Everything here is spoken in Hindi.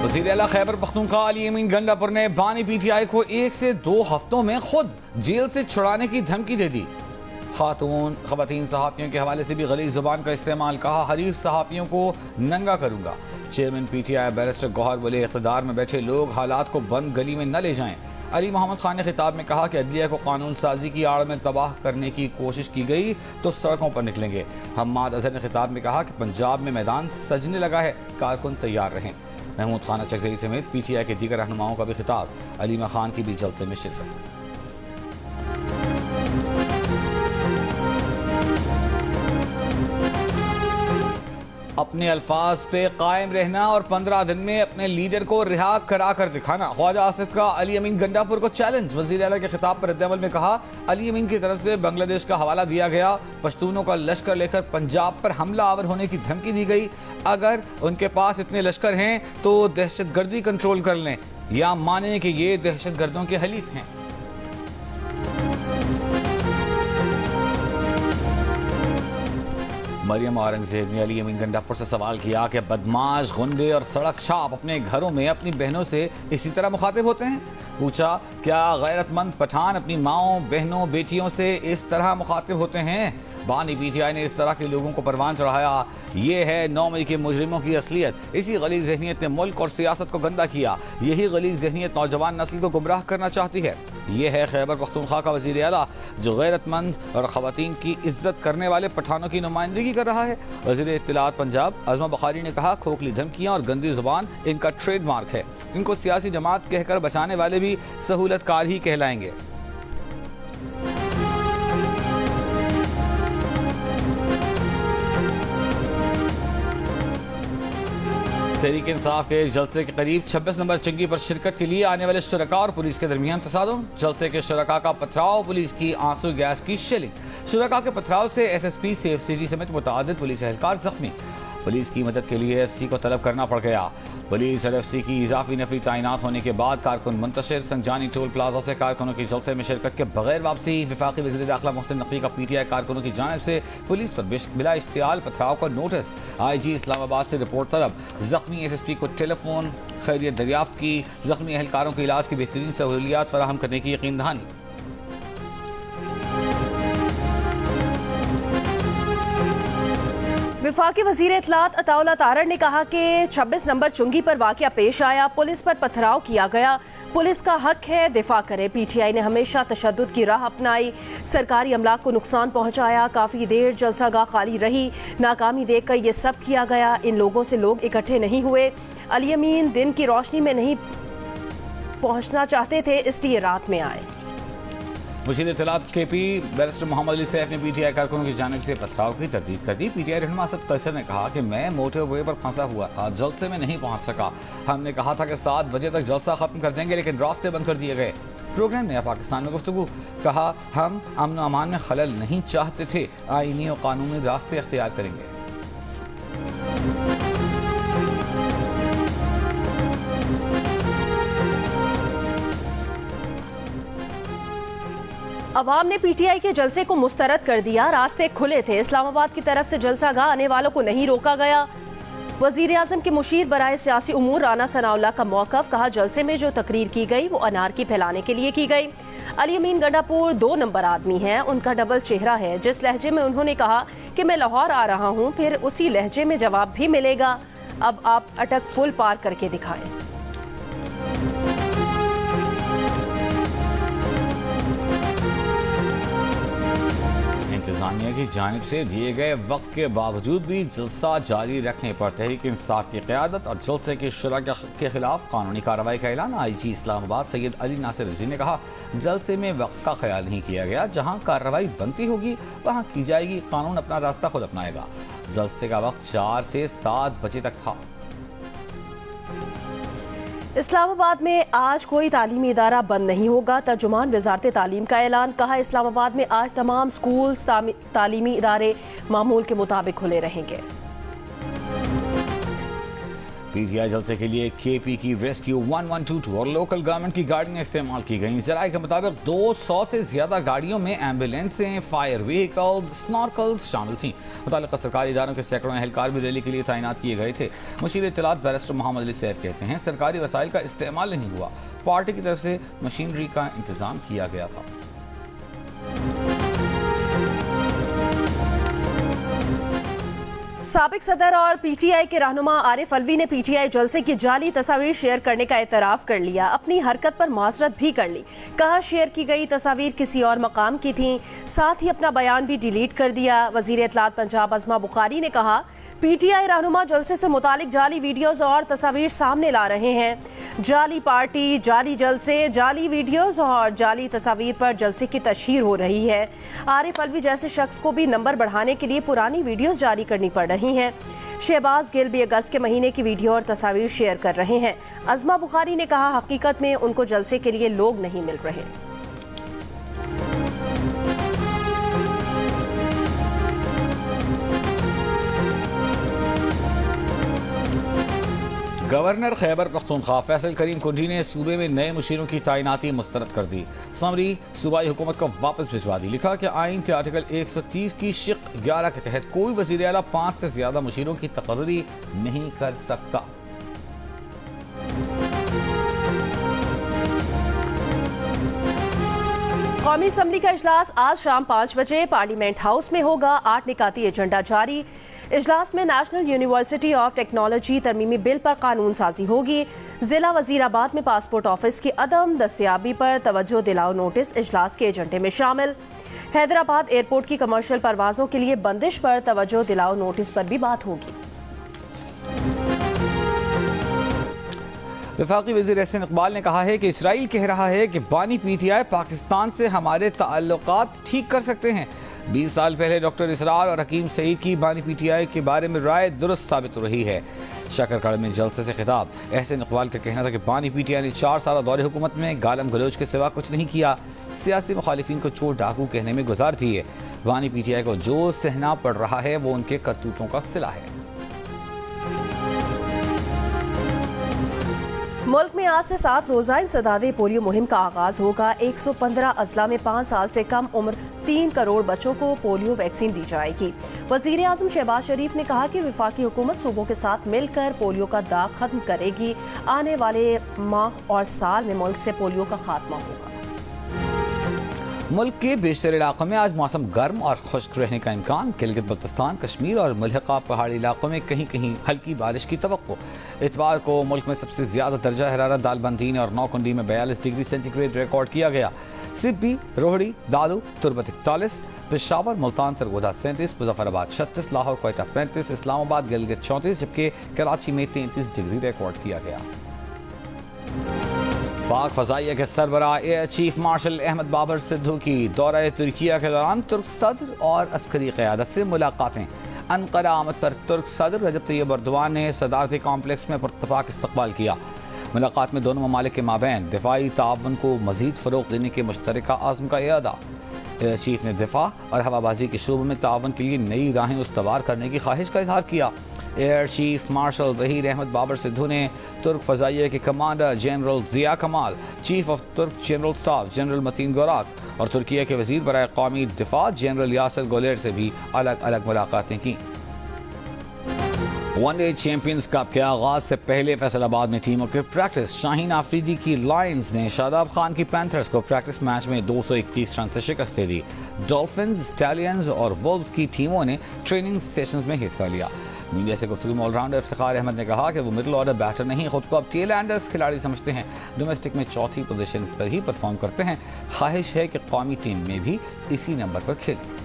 वज़ीर आला खैबर पख्तूनख्वा अली अमीन गंडापुर ने बानी PTI को 1 से 2 हफ्तों में खुद जेल से छुड़ाने की धमकी दे दी। खवातीन सहाफ़ियों के हवाले से भी गलीज़ ज़ुबान का इस्तेमाल, कहा हरीफ सहाफ़ियों को नंगा करूंगा। चेयरमैन PTI बैरिस्टर गौहर बोले इक़्तिदार में बैठे लोग हालात को बंद गली में न ले जाएं। अली मोहम्मद खान ने खिताब में कहा कि अदलिया को कानून साजी की आड़ में तबाह करने की कोशिश की गई तो सड़कों पर निकलेंगे। हम्माद अजहर ने खिताब में कहा कि पंजाब में मैदान सजने लगा है, कारकुन तैयार रहें। महमूद खान चकजई समेत PTI के दीगर रहनुमाओं का भी खिताब। अलीमा खान की भी जलसे में शिरकत। अपने अल्फाज पे कायम रहना और 15 दिन में अपने लीडर को रिहा करा कर दिखाना। ख्वाजा आसिफ का अली अमीन गंडापुर को चैलेंज। वज़ीर आला के खिताब पर रद्द-ए-अमल में कहा अली अमीन की तरफ से बांग्लादेश का हवाला दिया गया। पश्तूनों का लश्कर लेकर पंजाब पर हमला आवर होने की धमकी दी गई। अगर उनके पास इतने लश्कर हैं तो दहशतगर्दी कंट्रोल कर लें या माने कि ये दहशतगर्दों के हलीफ हैं। मरियम औरंगजेब ने अली अमीन गंडापुर से सवाल किया कि बदमाश, गुंडे और सड़क छाप अपने घरों में अपनी बहनों से इसी तरह मुखातिब होते हैं। पूछा क्या गैरतमंद पठान अपनी माओं, बहनों, बेटियों से इस तरह मुखातिब होते हैं? बानी PTI ने इस तरह के लोगों को परवान चढ़ाया। ये है 9 मई के मुजरिमों की असलियत। इसी गलीज़ ज़हनियत ने मुल्क और सियासत को गंदा किया। यही गलीज़ ज़हनियत नौजवान नस्ल को गुमराह करना चाहती है। ये है खैबर पख्तूनख्वा का वज़ीर आला जो गैरतमंद और ख़वातीन की इज्जत करने वाले पठानों की नुमाइंदगी कर रहा है। वज़ीर इत्तलात पंजाब अज़मा बुखारी ने कहा खोखली धमकियाँ और गंदी ज़ुबान इनका ट्रेडमार्क है। इनको सियासी जमात कहकर बचाने वाले भी सहूलतकार ही कहलाएंगे। तहरीक इंसाफ के जलसे के करीब 26 नंबर चंगी पर शिरकत के लिए आने वाले शुरका और पुलिस के दरमियान तसादुम। जलसे के शुरका का पथराव, पुलिस की आंसू गैस की शेलिंग। शुरका के पथराव से SSP सेफ सिटी समेत मुतअद्दिद पुलिस एहलकार जख्मी। पुलिस की मदद के लिए SC को तलब करना पड़ गया। पुलिस और FC की इजाफी नफरी तैनात होने के बाद कारकुन मुंतशिर। संजानी टोल प्लाजा से कारकुनों की जलसे में शिरकत के बगैर वापसी। वफाकी वज़ीर दाखिला मोहसिन नकवी का PTI कारकुनों की जानिब से पुलिस पर बिला इश्तियाल पथराव का नोटिस। IG इस्लामाबाद से रिपोर्ट तलब। जख्मी SSP को टेलीफोन खैरियत दरियाफ्त की। जख्मी एहलकारों के इलाज की बेहतरीन सहूलियात फराहम करने की यकीन दहानी। वफाकी वज़ीर इत्तलात अताउल्लाह तारड़ ने कहा कि 26 नंबर चुंगी पर वाक़या पेश आया, पुलिस पर पथराव किया गया। पुलिस का हक है दिफा करे। PTI ने हमेशा तशद्दुद की राह अपनाई, सरकारी अमलाक को नुकसान पहुंचाया। काफ़ी देर जलसागाह खाली रही, नाकामी देखकर ये सब किया गया। इन लोगों से लोग इकट्ठे नहीं हुए। अली अमीन दिन की रोशनी में नहीं पहुंचना चाहते थे, इसलिए रात में आए। मुशीर इत्तलात KP बैरिस्टर मोहम्मद अली सैफ ने PTI कारकुनों की जानिब से पथराव की तरदीद कर दी। PTI रहनुमा असद कैसर ने कहा कि मैं मोटरवे पर फंसा हुआ था, जलसे में नहीं पहुंच सका। हमने कहा था कि 7 बजे तक जलसा खत्म कर देंगे, लेकिन रास्ते बंद कर दिए गए। प्रोग्राम नया पाकिस्तान में गुफ्तगू। कहा हम अमन अमान में खलल नहीं चाहते थे, आईनी और कानूनी रास्ते अख्तियार करेंगे। अवाम ने PTI के जलसे को मुस्तरद कर दिया। रास्ते खुले थे। इस्लामाबाद की तरफ से जलसागाह आने वालों को नहीं रोका गया। वज़ीर आज़म के मुशीर बराए सियासी उमूर राना सनाउल्लाह का मौक़िफ़। कहा जलसे में जो तकरीर की गई वो अनारकी फैलाने के लिए की गई। अली अमीन गंडापुर 2 नंबर आदमी हैं, उनका डबल चेहरा है। जिस लहजे में उन्होंने कहा कि मैं लाहौर आ रहा हूँ, फिर उसी लहजे में जवाब भी मिलेगा। अब आप अटक पुल पार करके दिखाएं। इंतजामिया की जानिब से दिए गए वक्त के बावजूद भी जलसा जारी रखने पर तहरीक इंसाफ की क़यादत और जलसे के शुरका के खिलाफ कानूनी कार्रवाई का ऐलान। IG इस्लामाबाद सैयद अली नासिर रज़ी ने कहा जलसे में वक्त का ख्याल नहीं किया गया, जहां कार्रवाई बनती होगी वहां की जाएगी, कानून अपना रास्ता खुद अपनाएगा। जलसे का वक्त 4 से 7 बजे तक था। इस्लामाबाद में आज कोई तालीमी इदारा बंद नहीं होगा। तर्जुमान वज़ारत तालीम का ऐलान। कहा इस्लामाबाद में आज तमाम स्कूल, तालीमी इदारे मामूल के मुताबिक खुले रहेंगे। पीटीआई जलसे के लिए केपी की रेस्क्यू 1122 और लोकल गवर्नमेंट की गाड़ियां इस्तेमाल की गई। जराये के मुताबिक 200 से ज्यादा गाड़ियों में एम्बुलेंसें, फायर व्हीकल्स, स्नॉर्कल्स शामिल थी। मुताल्लिका सरकारी इदारों के सैकड़ों एहलकार भी रैली के लिए तैनात किए गए थे। मुशीर इत्तलात बैरिस्टर मोहम्मद अली सैफ कहते हैं, सरकारी वसाइल का इस्तेमाल नहीं हुआ, पार्टी की तरफ से मशीनरी का इंतजाम किया गया था। साबिक सदर और पीटीआई के रहनुमा आरिफ अलवी ने पीटीआई जलसे की जाली तस्वीर शेयर करने का एतराफ कर लिया। अपनी हरकत पर माजरत भी कर ली। कहा शेयर की गई तस्वीर किसी और मकाम की थी। साथ ही अपना बयान भी डिलीट कर दिया। वजीर इत्तलात पंजाब अज़मा बुखारी ने कहा, पीटीआई रहनुमा जलसे से मुतालिक जाली वीडियोज और तस्वीर सामने ला रहे हैं। जाली पार्टी, जाली जलसे, जाली वीडियोज और जाली तस्वीर पर जलसे की तशहीर हो रही है। आरिफ अलवी जैसे शख्स को भी नंबर बढ़ाने के लिए पुरानी वीडियोज जारी करनी पड़ रही हैं। शहबाज गिल भी अगस्त के महीने की वीडियो और तस्वीर शेयर कर रहे हैं। अज़मा बुखारी ने कहा, हकीकत में उनको जलसे के लिए लोग नहीं मिल रहे। गवर्नर खैबर पख्तूनख्वा फैसल करीम कुंजी ने सूबे में नए मुशीरों की तैनाती मुस्तरद कर दी। समरी सूबाई हुकूमत को वापस भिजवा दी। लिखा कि आइन के आर्टिकल 130 की शिक 11 के तहत कोई वज़ीर आला 5 से ज्यादा मुशीरों की तकर्री नहीं कर सकता। कौमी असम्बली का इजलास आज शाम 5 बजे पार्लियामेंट हाउस में होगा। 8 निकाती एजेंडा जारी। इजलास में नेशनल यूनिवर्सिटी ऑफ टेक्नोलॉजी तरमीमी बिल पर कानून साजी होगी। जिला वजीराबाद में पासपोर्ट ऑफिस की अदम दस्तयाबी पर तवज्जो दिलाओ नोटिस इजलास के एजेंडे में शामिल। हैदराबाद एयरपोर्ट की कमर्शियल परवाजों के लिए बंदिश पर तवज्जो दिलाओ नोटिस पर भी बात होगी। वफाकी वज़ीर एहसन इकबाल ने कहा है कि इसराइल कह रहा है कि बानी पीटीआई पाकिस्तान से हमारे ताल्लुकात ठीक कर सकते हैं। 20 साल पहले डॉक्टर इसरार और हकीम सईद की बानी पीटीआई के बारे में राय दुरुस्त साबित हो रही है। शकरकड़ में जलसे से खिताब एहसन इकबाल का कहना था कि बानी पीटीआई ने 4 साल दौरे हुकूमत में गालम गलोच के सिवा कुछ नहीं किया। सियासी मुखालिफिन को चोर डाकू कहने में गुजार दी है। बानी पीटीआई को जो सहना पड़ रहा है वो उनके करतूतों का सिला है। मुल्क में आज से 7 रोजा इंसदादे पोलियो मुहिम का आगाज होगा। 115 अजला में 5 साल से कम उम्र 3 करोड़ बच्चों को पोलियो वैक्सीन दी जाएगी। वजीर आजम शहबाज शरीफ ने कहा कि वफाकी हुकूमत सूबों के साथ मिलकर पोलियो का दाग खत्म करेगी। आने वाले माह और साल में मुल्क से पोलियो का खात्मा होगा। मुल्क के बेशतर इलाकों में आज मौसम गर्म और खुश्क रहने का इम्कान। गिलगित बल्तिस्तान, कश्मीर और मुल्हिका पहाड़ी इलाकों में कहीं कहीं हल्की बारिश की तवक्को। इतवार को मुल्क में सबसे ज्यादा दर्जा हरारत दालबंदीन और नौकुंडी में 42 डिग्री सेंटीग्रेड रिकॉर्ड किया गया। सिब्बी, रोहड़ी, दादू, तुरबत 41, पेशावर, मुल्तान, सरगोधा 37, मुजफ्फराबाद 36, लाहौर, क्वेटा 35, इस्लामाबाद, गिलगित 34 जबकि कराची में 33 डिग्री रिकॉर्ड किया गया। पाक फजाइया के सरबराह air chief marshal Ahmed Babar Sidhu की दौरा तुर्किया के दौरान तुर्क सदर और अस्करी क़यादत से मुलाकातें। अनक़रा आमद पर तुर्क सदर रजब तैयब एर्दोगान ने सदारती कॉम्प्लेक्स में पुरतपाक इस्तकबाल किया। मुलाकात में दोनों ममालिक के माबैन दिफाई ताउन को मज़ीद फ़रोग़ देने के मुश्तरका आज़म का इरादा। एयर चीफ ने दिफा और हवाबाजी के शोबे में ताउन के लिए नई राहें उस्तवार करने की ख्वाहिश का इजहार किया। Air chief marshal Zaheer Ahmed Babar Sidhu ने तुर्क फ़ज़ाइया के commander general Ziya Kemal, chief of तुर्क general staff general Metin Gurak और तुर्किया के वज़ीर बराए कौमी दिफा जनरल यासिर गोलेर से भी अलग अलग मुलाकातें की। वनडे चैंपियंस कप के आगाज से पहले फैसलाबाद में टीमों की प्रैक्टिस। शाहीन आफरीदी की लायंस ने शादाब खान की पैंथर्स को प्रैक्टिस मैच में 231 रन से शिकस्त दे दी। डॉल्फिन्स, स्टैलियंस और वुल्व्स की टीमों ने ट्रेनिंग सेशंस में हिस्सा लिया। मीडिया से गुफ्तगू में ऑलराउंडर इफ्तिखार अहमद ने कहा कि वो मिडिल ऑर्डर बैटर नहीं, खुद को अब टेल एंडर्स खिलाड़ी समझते हैं। डोमेस्टिक में चौथी पोजीशन पर ही परफॉर्म करते हैं। ख्वाहिश है कि कौमी टीम में भी इसी नंबर पर खेलें।